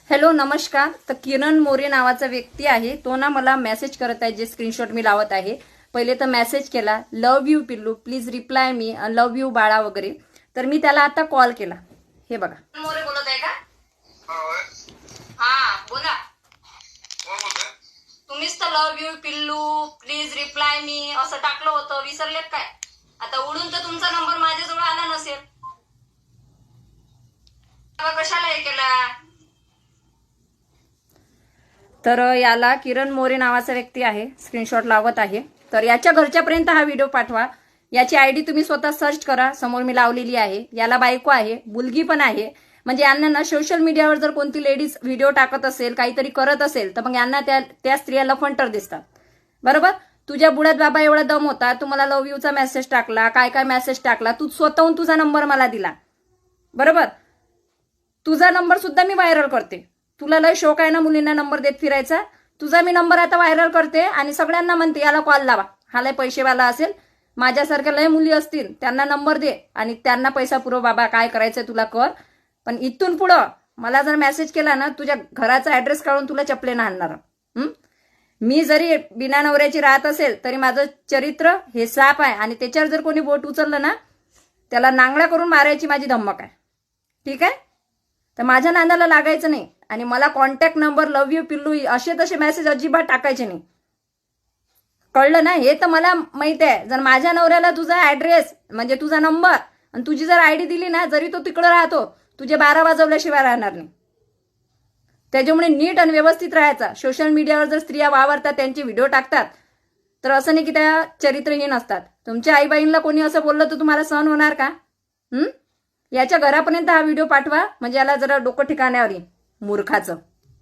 Hello नमस्कार. तर किरण मोरे नावाचा व्यक्ती आहे, तो ना मला मेसेज करत आहे, जे स्क्रीनशॉट मी लावत आहे. पहिले तर मेसेज केला, लव्ह यू पिल्लू, please reply me, love you बाळा वगैरे. तर मी त्याला आता कॉल केला. हे बघा. मोरे बोलत आहे का? हा बोला. तुम्हीच तर लव्ह यू पिल्लू प्लीज रिप्लाय मी असं टाकलं होतं, विसरलेत काय? आता उडून तर तुमचा नंबर माझ्याजवळ आला नसेल. कशाला हे केला? तर याला किरण मोरे नावाचा व्यक्ती आहे, स्क्रीनशॉट लावत आहे. तर याच्या घरच्यापर्यंत हा व्हिडिओ पाठवा. याची आयडी तुम्ही स्वतः सर्च करा, समोर मी लावलेली आहे. याला बायको आहे, मुलगी पण आहे. म्हणजे यांना ना सोशल मीडियावर जर कोणती लेडीज व्हिडिओ टाकत असेल, काहीतरी करत असेल, तर मग यांना त्या स्त्रिया लफंटर दिसतात. बरोबर. तुझ्या बुडात बाबा एवढा दम होता, तू मला लव्ह यूचा मेसेज टाकला, काय काय मेसेज टाकला, तू स्वतःहून तुझा नंबर मला दिला. बरोबर. तुझा नंबर सुद्धा मी व्हायरल करते. तुला लय शौक आहे ना मुलींना नंबर देत फिरायचा. तुझा मी नंबर आता व्हायरल करते आणि सगळ्यांना म्हणते याला कॉल लावा. हा लय पैसेवाला असेल, माझ्यासारख्या लय मुली असतील त्यांना नंबर दे आणि त्यांना पैसा पुरव. बाबा काय करायचंय तुला कर, पण इथून पुढं मला जर मेसेज केला ना, तुझ्या घराचा ऍड्रेस काढून तुला चपलेनं आणणार. मी जरी बिना नवऱ्याची राहत असेल तरी माझं चरित्र हे साप आहे आणि त्याच्यावर जर कोणी बोट उचललं ना, त्याला नांगळा करून मारायची माझी धमक आहे. ठीक आहे. तर माझ्या नांदाला लागायचं नाही आणि मला कॉन्टॅक्ट नंबर लव्ह यू पिल्लू असे तसे मेसेज अजिबात टाकायचे नाही. कळलं ना? हे तर मला माहित आहे. जर माझ्या नवऱ्याला तुझा ऍड्रेस म्हणजे तुझा नंबर आणि तुझी जर आयडी दिली ना, जरी तो तिकडे राहतो, तुझे 12 वाजवल्याशिवाय राहणार नाही. त्याच्यामुळे नीट आणि व्यवस्थित राहायचा. सोशल मीडियावर जर स्त्रिया वावरतात, त्यांचे व्हिडिओ टाकतात, तर असं नाही की त्या चरित्रहीन असतात. तुमच्या आईबाईंना कोणी असं बोललं तर तुम्हाला सहन होणार का? याच्या घरापर्यंत हा व्हिडिओ पाठवा, म्हणजे याला जरा डोकं ठिकाण्यावर येईल मूर्खाचं.